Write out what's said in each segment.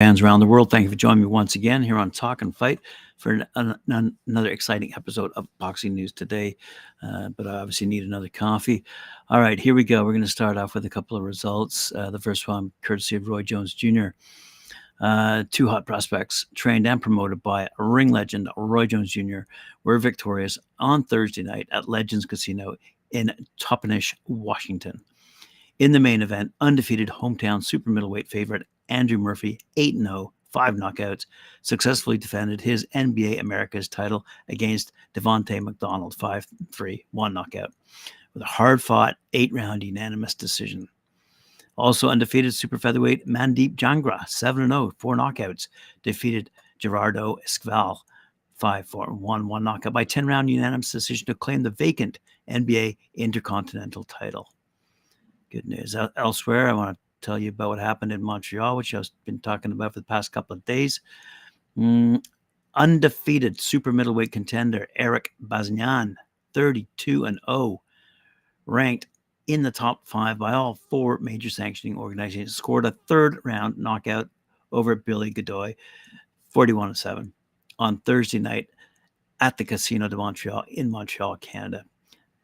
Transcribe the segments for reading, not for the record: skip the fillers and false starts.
Fans around the world, thank you for joining me once again here on Talk and Fight for another exciting episode of Boxing News today. But I obviously need another coffee. All right, here we go. We're going to start off with a couple of results. The first one, courtesy of Roy Jones Jr. Two hot prospects, trained and promoted by ring legend Roy Jones Jr., were victorious on Thursday night at Legends Casino in Toppenish, Washington. In the main event, undefeated hometown super middleweight favorite Andrew Murphy, 8-0, 5 knockouts, successfully defended his NBA Americas title against Devontae McDonald, 5-3, 1 knockout, with a hard-fought 8-round unanimous decision. Also undefeated super featherweight Mandeep Jangra, 7-0, 4 knockouts, defeated Gerardo Esquivel, 5-4, 1 knockout by 10-round unanimous decision to claim the vacant NBA Intercontinental title. Good news. Elsewhere, I want to tell you about what happened in Montreal, which I've been talking about for the past couple of days. Undefeated super middleweight contender Eric Bazignan, 32-0, ranked in the top 5 by all 4 major sanctioning organizations, scored a third-round knockout over Billy Godoy, 41-7, on Thursday night at the Casino de Montreal in Montreal, Canada.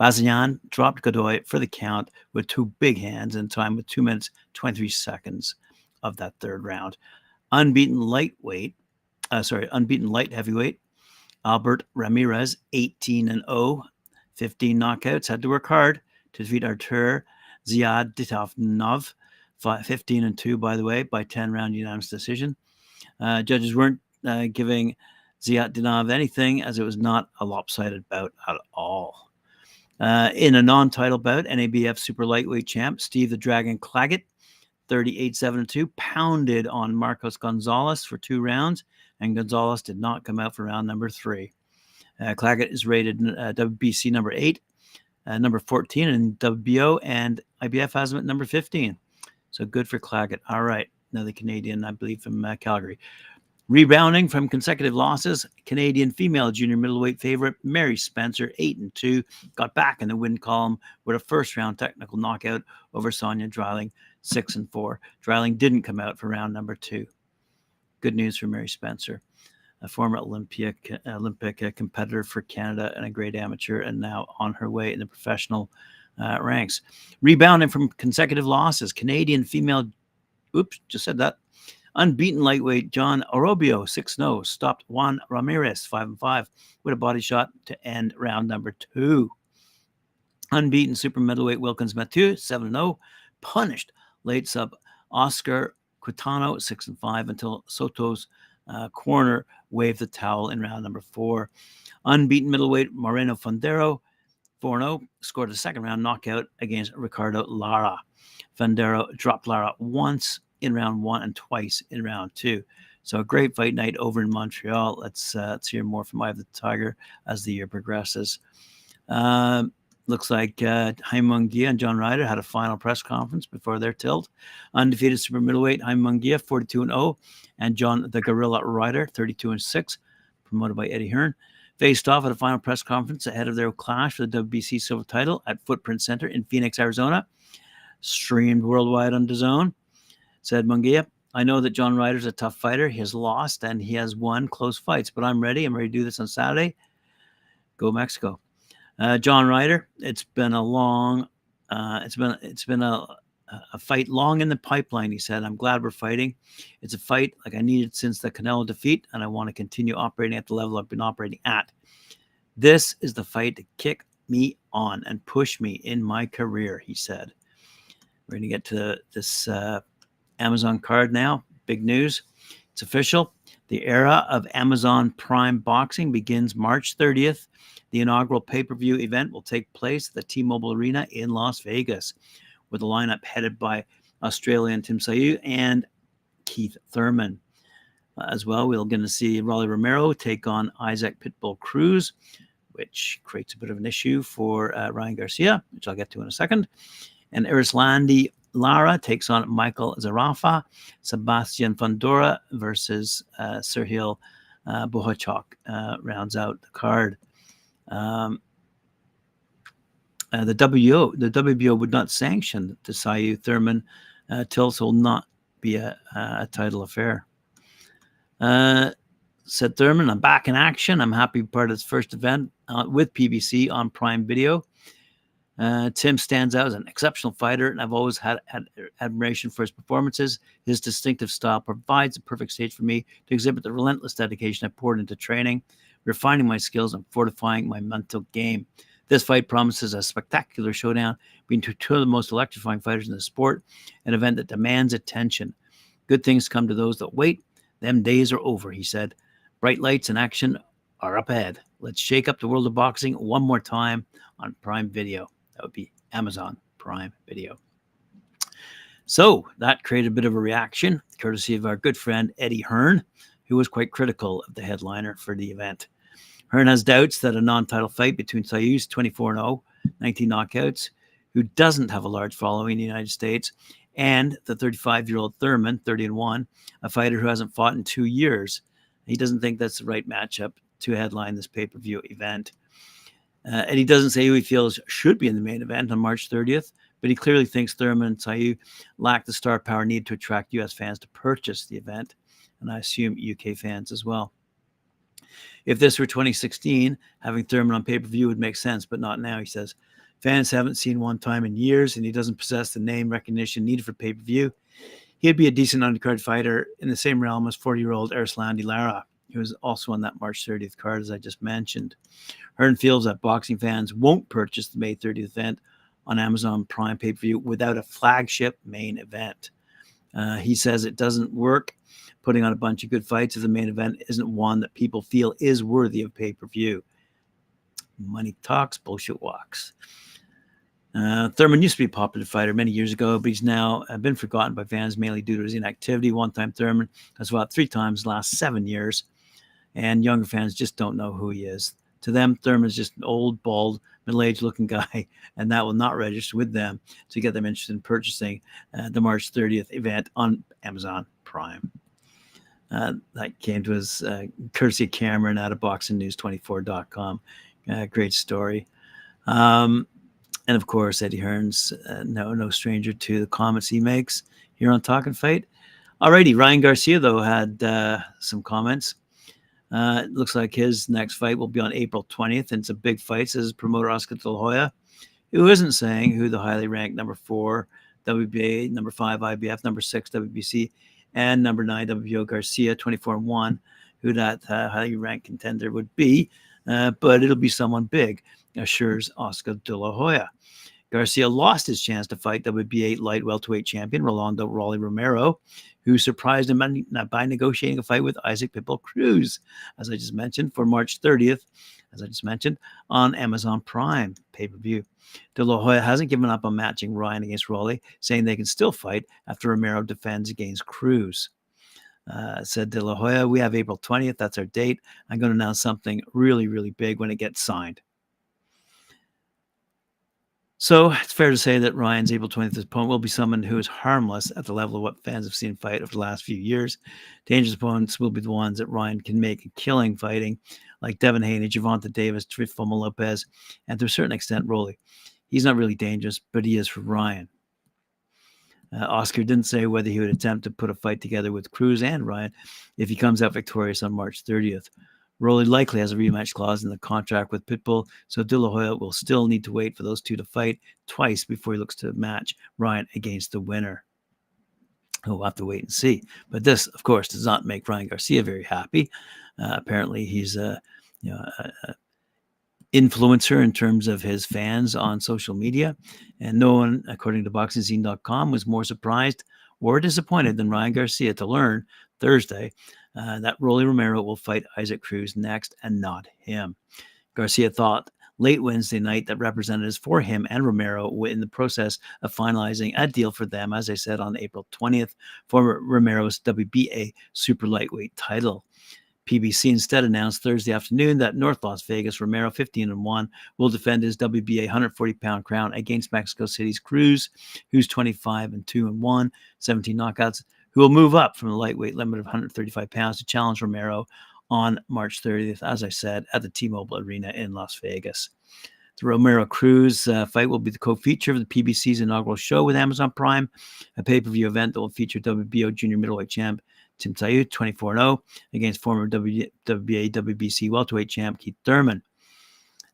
Bazignan dropped Godoy for the count with 2 big hands in time with 2 minutes, 23 seconds of that third round. Unbeaten light heavyweight Albert Ramirez, 18-0, 15 knockouts, had to work hard to defeat Artur Ziaditov, 15-2, by the way, by 10-round unanimous decision. Judges weren't giving Ziaditov anything, as it was not a lopsided bout at all. In a non-title bout, NABF super lightweight champ Steve the Dragon Claggett, 38-7-2, pounded on Marcos Gonzalez for 2 rounds, and Gonzalez did not come out for round number 3. Claggett is rated WBC number 8, number 14 in WBO, and IBF has him at number 15. So good for Claggett. All right, another Canadian, I believe, from Calgary. Rebounding from consecutive losses, Canadian female junior middleweight favorite Mary Spencer, 8-2, got back in the win column with a first-round technical knockout over Sonia Dreiling, 6-4. Dreiling didn't come out for round number 2. Good news for Mary Spencer, a former Olympic competitor for Canada and a great amateur, and now on her way in the professional ranks. Rebounding from consecutive losses, Canadian female, unbeaten lightweight John Orobio, 6-0, stopped Juan Ramirez, 5-5, with a body shot to end round number 2. Unbeaten super middleweight Wilkins Mathieu, 7-0, punished late sub Oscar Quintano, 6-5, until Soto's corner waved the towel in round number 4. Unbeaten middleweight Moreno Fondero, 4-0, scored a second-round knockout against Ricardo Lara. Fondero dropped Lara once in round 1 and twice in round 2. So a great fight night over in Montreal. Let's hear more from Eye of the Tiger as the year progresses. Looks like Jaime Munguia and John Ryder had a final press conference before their tilt. Undefeated super middleweight Jaime Munguia, 42-0, and John the Gorilla Ryder, 32-6, promoted by Eddie Hearn, faced off at a final press conference ahead of their clash for the WBC silver title at Footprint Center in Phoenix, Arizona. Streamed worldwide on DAZN. Said Munguia, I know that John Ryder's a tough fighter. He has lost and he has won close fights, but I'm ready. I'm ready to do this on Saturday. Go Mexico. John Ryder, it's been a fight long in the pipeline, he said. I'm glad we're fighting. It's a fight like I needed since the Canelo defeat, and I want to continue operating at the level I've been operating at. This is the fight to kick me on and push me in my career, he said. We're going to get to this Amazon card now. Big news. It's official. The era of Amazon Prime Boxing begins March 30th. The inaugural pay-per-view event will take place at the T-Mobile Arena in Las Vegas, with a lineup headed by Australian Tim Sayu and Keith Thurman. As well, we're going to see Rolly Romero take on Isaac Pitbull Cruz, which creates a bit of an issue for Ryan Garcia, which I'll get to in a second. And Erislandi Lara takes on Michael Zarafa. Sebastian Fundora versus Sergio Bohachok rounds out the card. The WBO would not sanction the Sayu Thurman tilt, so will not be a title affair. Said Thurman, I'm back in action. I'm happy to be part of this first event with PBC on Prime Video. Tim stands out as an exceptional fighter, and I've always had admiration for his performances. His distinctive style provides a perfect stage for me to exhibit the relentless dedication I poured into training, refining my skills, and fortifying my mental game. This fight promises a spectacular showdown between two of the most electrifying fighters in the sport, an event that demands attention. Good things come to those that wait. Them days are over, he said. Bright lights and action are up ahead. Let's shake up the world of boxing one more time on Prime Video. That would be Amazon Prime Video. So that created a bit of a reaction, courtesy of our good friend Eddie Hearn, who was quite critical of the headliner for the event. Hearn has doubts that a non-title fight between Sayus, 24-0, 19 knockouts, who doesn't have a large following in the United States, and the 35-year-old Thurman, 30-1, a fighter who hasn't fought in 2 years. He doesn't think that's the right matchup to headline this pay-per-view event. And he doesn't say who he feels should be in the main event on March 30th, but he clearly thinks Thurman and Sayu lack the star power needed to attract U.S. fans to purchase the event, and I assume UK fans as well. If this were 2016, having Thurman on pay-per-view would make sense, but not now, he says. Fans haven't seen one time in years, and he doesn't possess the name recognition needed for pay-per-view. He'd be a decent undercard fighter in the same realm as 40-year-old Erslan Lara, who was also on that March 30th card, as I just mentioned. Hearn feels that boxing fans won't purchase the May 30th event on Amazon Prime pay-per-view without a flagship main event. He says it doesn't work putting on a bunch of good fights if the main event isn't one that people feel is worthy of pay-per-view. Money talks, bullshit walks. Thurman used to be a popular fighter many years ago, but he's now been forgotten by fans mainly due to his inactivity. One-time Thurman has fought 3 times in the last 7 years, and younger fans just don't know who he is. To them, Thurman's just an old, bald, middle-aged looking guy, and that will not register with them to get them interested in purchasing the March 30th event on Amazon Prime. That came to us courtesy of Cameron out of BoxingNews24.com. Great story. And of course, Eddie Hearn's no stranger to the comments he makes here on Talkin' Fight. Alrighty, Ryan Garcia, though, had some comments. It looks like his next fight will be on April 20th, and it's a big fight, says promoter Oscar De La Hoya, who isn't saying who the highly ranked number 4 WBA, number 5 IBF, number 6 WBC, and number 9 WBO Garcia, 24-1, who that highly ranked contender would be, but it'll be someone big, assures Oscar De La Hoya. Garcia lost his chance to fight WBA light welterweight champion Rolando Rolly Romero, who surprised him by negotiating a fight with Isaac Pitbull Cruz, as I just mentioned, for March 30th, as I just mentioned, on Amazon Prime pay-per-view. De La Hoya hasn't given up on matching Ryan against Rolly, saying they can still fight after Romero defends against Cruz. Said De La Hoya, we have April 20th. That's our date. I'm going to announce something really, really big when it gets signed. So it's fair to say that Ryan's April 20th opponent will be someone who is harmless at the level of what fans have seen fight over the last few years. Dangerous opponents will be the ones that Ryan can make a killing fighting, like Devin Haney, Gervonta Davis, Teofimo Lopez, and to a certain extent, Rolly. He's not really dangerous, but he is for Ryan. Oscar didn't say whether he would attempt to put a fight together with Cruz and Ryan if he comes out victorious on March 30th. Rolly likely has a rematch clause in the contract with Pitbull, so De La Hoya will still need to wait for those two to fight twice before he looks to match Ryan against the winner. We'll have to wait and see. But this, of course, does not make Ryan Garcia very happy. Apparently, he's a influencer in terms of his fans on social media, and no one, according to BoxingScene.com, was more surprised or disappointed than Ryan Garcia to learn Thursday that Rolly Romero will fight Isaac Cruz next and not him. Garcia thought late Wednesday night that representatives for him and Romero were in the process of finalizing a deal for them, as I said, on April 20th for Romero's WBA super lightweight title. PBC instead announced Thursday afternoon that North Las Vegas Romero, 15-1, will defend his WBA 140-pound crown against Mexico City's Cruz, who's 25-2-1, 17 knockouts, who will move up from the lightweight limit of 135 pounds to challenge Romero on March 30th, as I said, at the T-Mobile Arena in Las Vegas. The Romero-Cruz fight will be the co-feature of the PBC's inaugural show with Amazon Prime, a pay-per-view event that will feature WBO junior middleweight champ Tim Tszyu, 24-0 against former WBA, WBC welterweight champ Keith Thurman.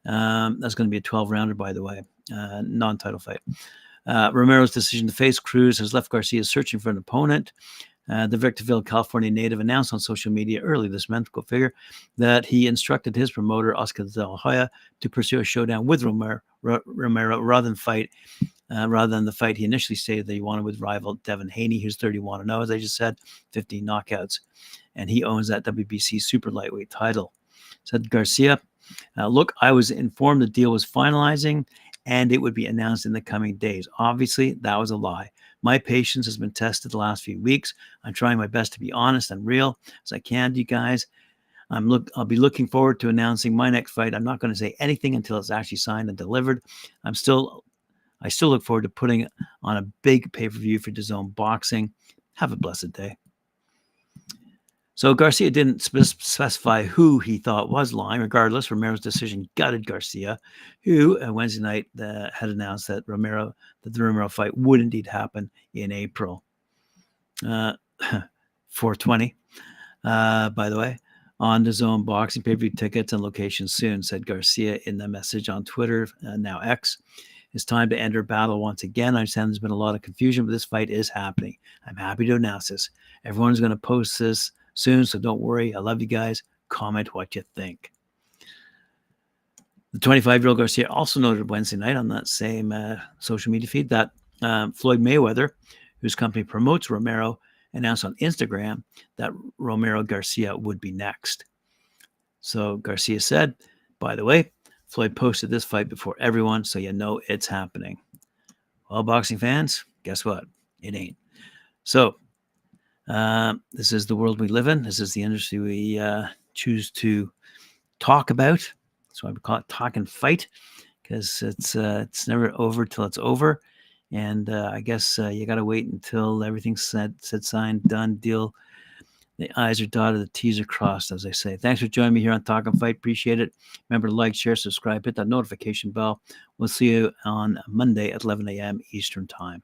That's going to be a 12-rounder, by the way, non-title fight. Romero's decision to face Cruz has left Garcia searching for an opponent. The Victorville, California native announced on social media early this month, go figure, that he instructed his promoter, Oscar De La Hoya, to pursue a showdown with Romero rather than the fight he initially stated that he wanted with rival Devin Haney, who's 31-0, as I just said, 15 knockouts. And he owns that WBC super lightweight title. Said Garcia, look, I was informed the deal was finalizing and it would be announced in the coming days. Obviously, that was a lie. My patience has been tested the last few weeks. I'm trying my best to be honest and real as I can, you guys. I'll be looking forward to announcing my next fight. I'm not going to say anything until it's actually signed and delivered. I still look forward to putting on a big pay-per-view for DAZN Boxing. Have a blessed day. So Garcia didn't specify who he thought was lying. Regardless, Romero's decision gutted Garcia, who Wednesday night had announced that the Romero fight would indeed happen in April. 420, by the way, on DAZN Boxing, pay-per-view tickets and locations soon, said Garcia in the message on Twitter, now X. It's time to enter battle once again. I understand there's been a lot of confusion, but this fight is happening. I'm happy to announce this. Everyone's going to post this soon, so don't worry. I love you guys. Comment what you think. The 25-year-old Garcia also noted Wednesday night on that same social media feed that Floyd Mayweather, whose company promotes Romero, announced on Instagram that Romero Garcia would be next. So Garcia said, by the way, Floyd posted this fight before everyone, so you know it's happening. Well, boxing fans, guess what? It ain't. So this is the world we live in. This is the industry we choose to talk about. That's why we call it Talk and Fight, because it's never over till it's over. And I guess you got to wait until everything's said, signed, done, deal. The I's are dotted, the T's are crossed, as I say. Thanks for joining me here on Talk and Fight. Appreciate it. Remember to like, share, subscribe, hit that notification bell. We'll see you on Monday at 11 a.m. Eastern Time.